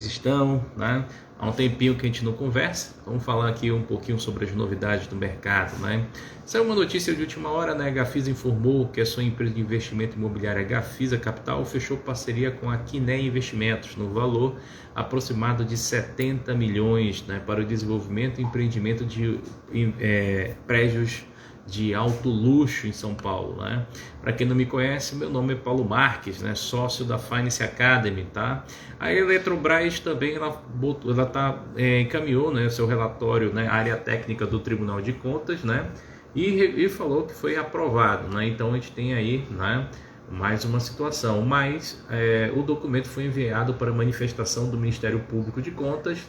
Estão, né? Há um tempinho que a gente não conversa. Vamos falar aqui um pouquinho sobre as novidades do mercado, né? Saiu uma notícia de última hora, né? A Gafisa informou que a sua empresa de investimento imobiliário, a Gafisa Capital, fechou parceria com a Quiné Investimentos no valor aproximado de 70 milhões, né, para o desenvolvimento e empreendimento de prédios de alto luxo em São Paulo, né? Para quem não me conhece, meu nome é Paulo Marques, né? Sócio da Finance Academy, tá? A Eletrobras também encaminhou, né, seu relatório, né, área técnica do Tribunal de Contas, né? E falou que foi aprovado, né? Então a gente tem aí, né, mais uma situação, mas o documento foi enviado para manifestação do Ministério Público de Contas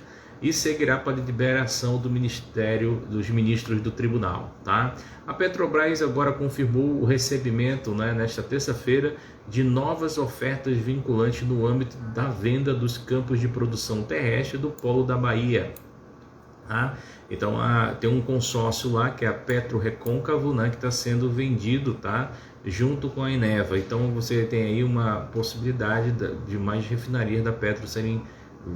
e seguirá para a liberação do Ministério dos Ministros do Tribunal, tá? A Petrobras agora confirmou o recebimento, né, nesta terça-feira, de novas ofertas vinculantes no âmbito da venda dos campos de produção terrestre do Polo da Bahia. Tá? Então tem um consórcio lá que é a Petro Recôncavo, né, que está sendo vendido, tá, junto com a Eneva. Então você tem aí uma possibilidade de mais refinarias da Petro serem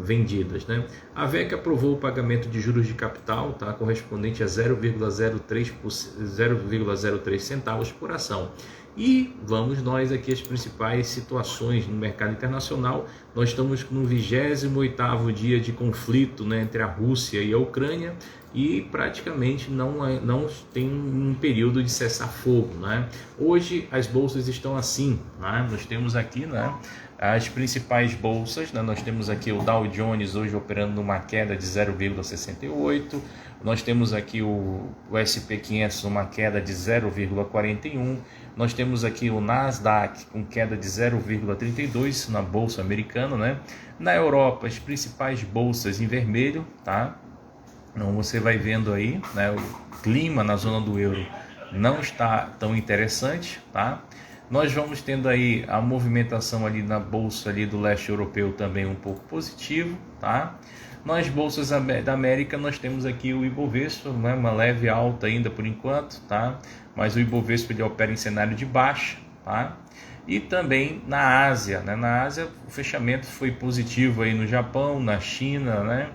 vendidas, né? A VEC aprovou o pagamento de juros de capital, tá, correspondente a 0,03 centavos por ação. E vamos nós aqui as principais situações no mercado internacional. Nós estamos no 28º dia de conflito, né, entre a Rússia e a Ucrânia, e praticamente não tem um período de cessar-fogo, né? Hoje as bolsas estão assim, né? Nós temos aqui, né, as principais bolsas, né? Nós temos aqui o Dow Jones hoje operando numa queda de 0,68, nós temos aqui o SP500 numa queda de 0,41, nós temos aqui o Nasdaq com queda de 0,32 na bolsa americana, né? Na Europa, as principais bolsas em vermelho, tá? Então você vai vendo aí, né, o clima na zona do euro não está tão interessante, tá? Nós vamos tendo aí a movimentação ali na bolsa ali do leste europeu também um pouco positivo, tá? Nas bolsas da América nós temos aqui o Ibovespa, né, uma leve alta ainda por enquanto, tá? Mas o Ibovespa ele opera em cenário de baixa, tá? E também na Ásia, né? Na Ásia o fechamento foi positivo aí no Japão, na China, né?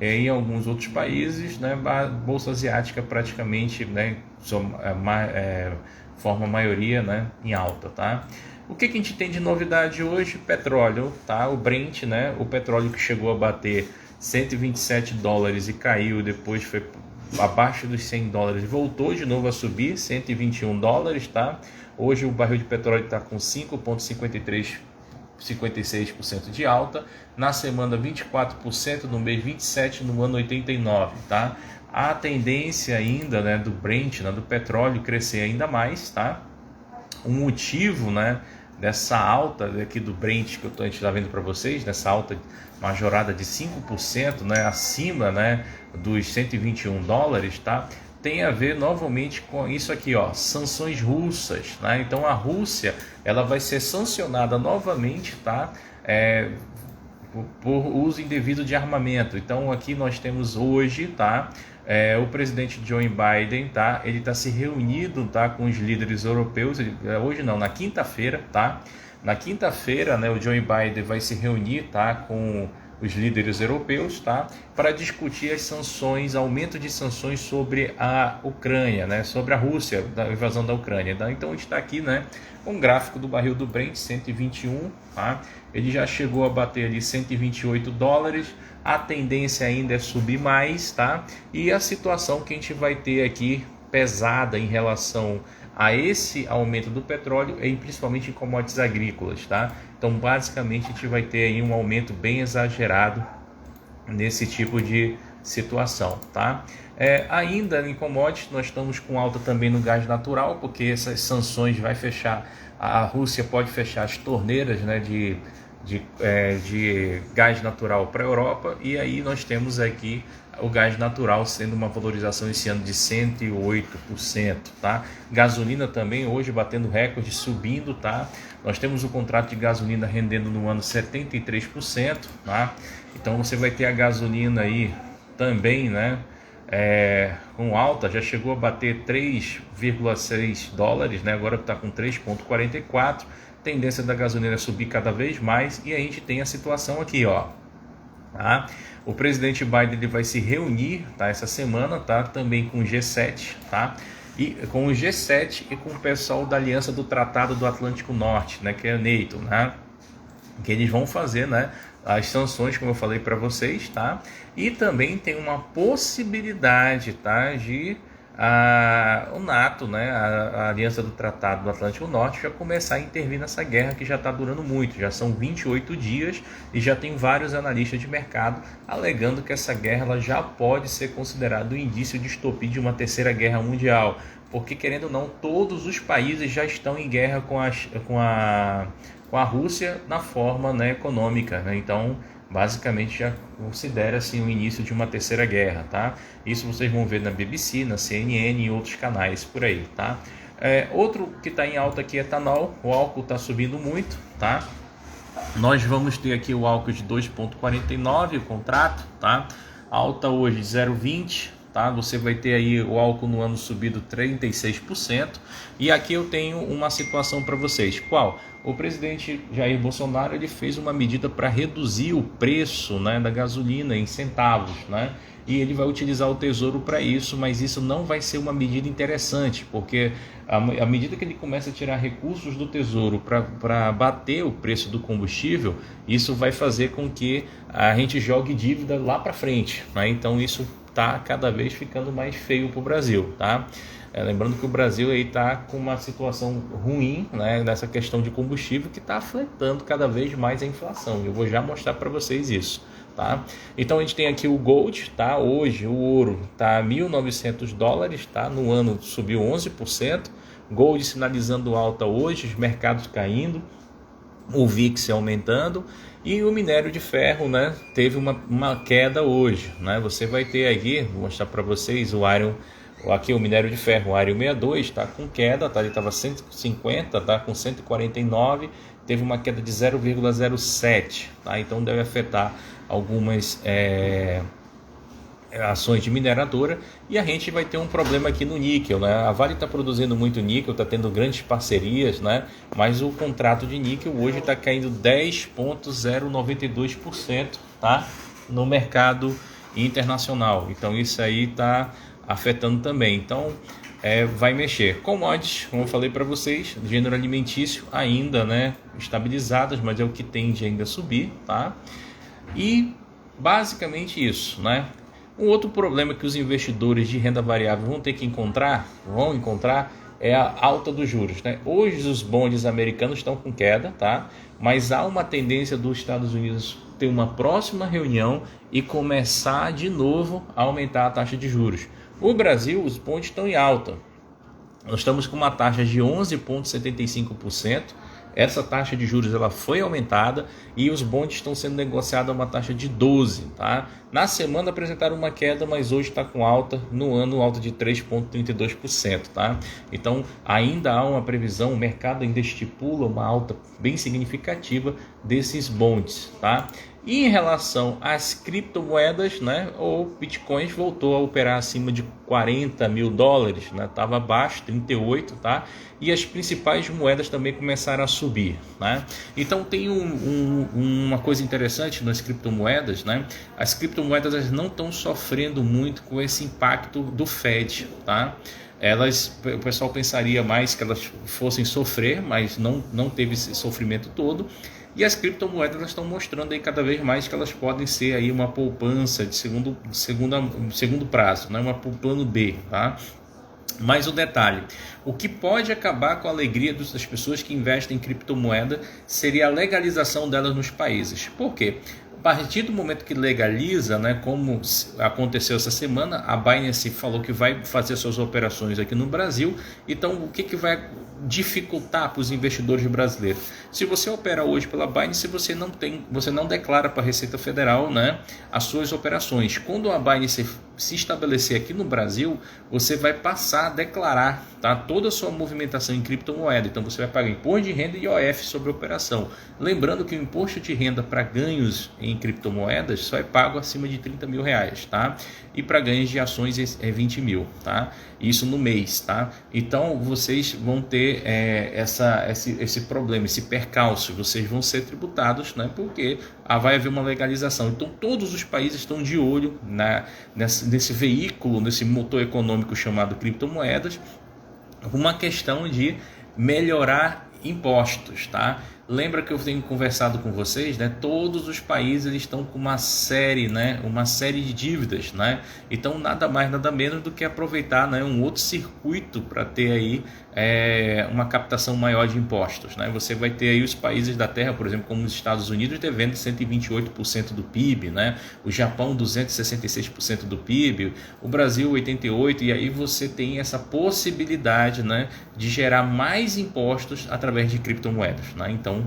Em alguns outros países, né? A bolsa asiática praticamente, né, forma a maioria, né, em alta, tá? O que a gente tem de novidade hoje? Petróleo, tá? O Brent, né? O petróleo que chegou a bater 127 dólares e caiu, depois foi abaixo dos 100 dólares, voltou de novo a subir, 121 dólares, tá? Hoje o barril de petróleo está com 5,56% de alta, na semana 24%, no mês 27%, no ano 89%, tá? A tendência ainda, né, do Brent, né, do petróleo crescer ainda mais, tá? O motivo, né, dessa alta aqui do Brent que a gente está vendo para vocês, nessa alta majorada de 5%, né, acima, né, dos 121 dólares, tá? Tem a ver novamente com isso aqui, ó, sanções russas, né? Então a Rússia ela vai ser sancionada novamente, tá? Por uso indevido de armamento. Então aqui nós temos hoje, tá? O presidente Joe Biden, tá? Ele está se reunindo, tá, com os líderes europeus. Hoje não, na quinta-feira, tá? Na quinta-feira, né, o Joe Biden vai se reunir, tá, com os líderes europeus, tá, para discutir as sanções, aumento de sanções sobre a Ucrânia, né, sobre a Rússia, da invasão da Ucrânia. Então a gente está aqui, né, com um gráfico do barril do Brent, 121, tá? Ele já chegou a bater ali 128 dólares, a tendência ainda é subir mais, tá? E a situação que a gente vai ter aqui pesada em relação a esse aumento do petróleo, principalmente em commodities agrícolas, tá? Então, basicamente, a gente vai ter aí um aumento bem exagerado nesse tipo de situação, tá? Ainda em commodities, nós estamos com alta também no gás natural, porque essas sanções vai fechar, a Rússia pode fechar as torneiras, né, de gás natural para a Europa, e aí nós temos aqui o gás natural sendo uma valorização esse ano de 108%, tá? Gasolina também hoje batendo recorde, subindo, tá? Nós temos o contrato de gasolina rendendo no ano 73%, tá? Então você vai ter a gasolina aí também, né, com alta, já chegou a bater 3,6 dólares, né? Agora está com 3,44. Tendência da gasolina é subir cada vez mais, e a gente tem a situação aqui, ó, Tá? O presidente Biden ele vai se reunir, tá, essa semana, tá, também com o G7, tá? E com o G7 e com o pessoal da Aliança do Tratado do Atlântico Norte, né, que é a NATO, né? Que eles vão fazer, né, as sanções, como eu falei para vocês, tá? E também tem uma possibilidade, tá, de o NATO, né, a Aliança do Tratado do Atlântico Norte, já começar a intervir nessa guerra que já está durando muito, já são 28 dias e já tem vários analistas de mercado alegando que essa guerra ela já pode ser considerada o indício de estopim de uma terceira guerra mundial, porque querendo ou não, todos os países já estão em guerra com a Rússia na forma, né, econômica, né? Então basicamente já considera-se o início de uma terceira guerra, tá? Isso vocês vão ver na BBC, na CNN e outros canais por aí, tá? Outro que está em alta aqui é etanol, o álcool está subindo muito, tá? Nós vamos ter aqui o álcool de 2,49 o contrato, tá? Alta hoje de 0,20, tá? Você vai ter aí o álcool no ano subido 36%. E aqui eu tenho uma situação para vocês. Qual? O presidente Jair Bolsonaro ele fez uma medida para reduzir o preço, né, da gasolina em centavos, né? E ele vai utilizar o Tesouro para isso, mas isso não vai ser uma medida interessante, porque à medida que ele começa a tirar recursos do Tesouro para bater o preço do combustível, isso vai fazer com que a gente jogue dívida lá para frente, né? Então isso está cada vez ficando mais feio para o Brasil, tá? Lembrando que o Brasil está com uma situação ruim, né, nessa questão de combustível que está afetando cada vez mais a inflação. Eu vou já mostrar para vocês isso, tá? Então a gente tem aqui o Gold, tá? Hoje o ouro está $1.900, tá? No ano subiu 11%. Gold sinalizando alta hoje, os mercados caindo, o VIX aumentando e o minério de ferro, né, teve uma queda hoje, né? Você vai ter aqui, vou mostrar para vocês o Iron. Aqui o minério de ferro, o Ário 62, está com queda, tá? Ele estava 150, tá com 149, teve uma queda de 0,07, tá? Então deve afetar algumas ações de mineradora. E a gente vai ter um problema aqui no níquel, né? A Vale está produzindo muito níquel, está tendo grandes parcerias, né? Mas o contrato de níquel hoje está caindo 10,092%, tá? No mercado internacional. Então isso aí está afetando também. Então vai mexer. Commodities, como eu falei para vocês, gênero alimentício ainda, né, estabilizadas, mas é o que tende ainda a subir, tá? E basicamente isso, né? Um outro problema que os investidores de renda variável vão encontrar é a alta dos juros, né? Hoje os bonds americanos estão com queda, tá? Mas há uma tendência dos Estados Unidos ter uma próxima reunião e começar de novo a aumentar a taxa de juros. O Brasil, os bonds estão em alta. Nós estamos com uma taxa de 11,75%. Essa taxa de juros ela foi aumentada e os bonds estão sendo negociados a uma taxa de 12%. Tá? Na semana apresentaram uma queda, mas hoje está com alta, no ano alta de 3,32%. Tá? Então ainda há uma previsão, o mercado ainda estipula uma alta bem significativa desses bonds. Tá? E em relação às criptomoedas, né, o Bitcoin voltou a operar acima de $40 mil, né, estava abaixo, 38, tá? E as principais moedas também começaram a subir, né? Então tem uma coisa interessante nas criptomoedas, né? As criptomoedas não estão sofrendo muito com esse impacto do Fed, tá? O pessoal pensaria mais que elas fossem sofrer, mas não teve esse sofrimento todo. E as criptomoedas estão mostrando aí cada vez mais que elas podem ser aí uma poupança de segundo prazo, né? Plano B, tá? Mas o detalhe, o que pode acabar com a alegria das pessoas que investem em criptomoeda seria a legalização delas nos países. Por quê? A partir do momento que legaliza, né, como aconteceu essa semana, a Binance falou que vai fazer suas operações aqui no Brasil. Então, o que vai dificultar para os investidores brasileiros? Se você opera hoje pela Binance, você não declara para a Receita Federal, né, as suas operações. Quando a Binance se estabelecer aqui no Brasil, você vai passar a declarar, tá, toda a sua movimentação em criptomoeda. Então você vai pagar imposto de renda e IOF sobre a operação. Lembrando que o imposto de renda para ganhos em criptomoedas só é pago acima de R$30 mil, tá? E para ganhos de ações é 20 mil, tá? Isso no mês, tá? Então vocês vão ter ter esse problema, esse percalço. Vocês vão ser tributados, né, porque vai haver uma legalização. Então todos os países estão de olho nesse veículo, nesse motor econômico chamado criptomoedas, uma questão de melhorar impostos, tá? Lembra que eu tenho conversado com vocês, né? Todos os países eles estão com uma série de dívidas, né? Então nada mais, nada menos do que aproveitar, né, um outro circuito para ter aí uma captação maior de impostos, né? Você vai ter aí os países da Terra, por exemplo, como os Estados Unidos, devendo 128% do PIB, né? O Japão 266% do PIB, o Brasil 88%, e aí você tem essa possibilidade, né, de gerar mais impostos através de criptomoedas, né? Então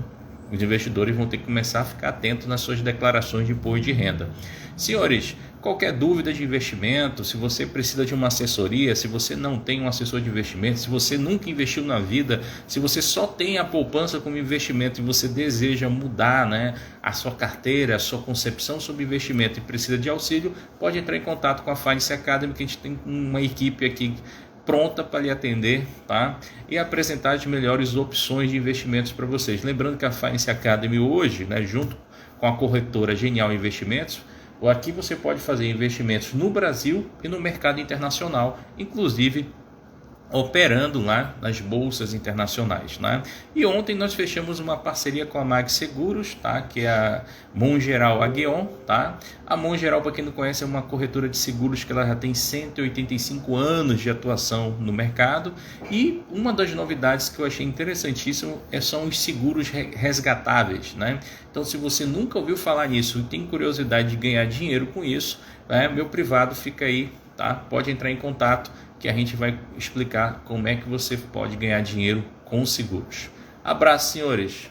os investidores vão ter que começar a ficar atentos nas suas declarações de imposto de renda. Senhores, qualquer dúvida de investimento, se você precisa de uma assessoria, se você não tem um assessor de investimento, se você nunca investiu na vida, se você só tem a poupança como investimento e você deseja mudar, né, a sua carteira, a sua concepção sobre investimento e precisa de auxílio, pode entrar em contato com a Finance Academy, que a gente tem uma equipe aqui pronta para lhe atender, tá? E apresentar as melhores opções de investimentos para vocês. Lembrando que a Finance Academy hoje, né, junto com a corretora Genial Investimentos, aqui você pode fazer investimentos no Brasil e no mercado internacional, inclusive operando lá nas bolsas internacionais, né? E ontem nós fechamos uma parceria com a Mag Seguros, tá? Que é a Mongeral Aguion, tá? A Mongeral, para quem não conhece, é uma corretora de seguros que ela já tem 185 anos de atuação no mercado, e uma das novidades que eu achei interessantíssimo são os seguros resgatáveis, né? Então, se você nunca ouviu falar nisso e tem curiosidade de ganhar dinheiro com isso, né, meu privado fica aí, tá? Pode entrar em contato que a gente vai explicar como é que você pode ganhar dinheiro com seguros. Abraço, senhores!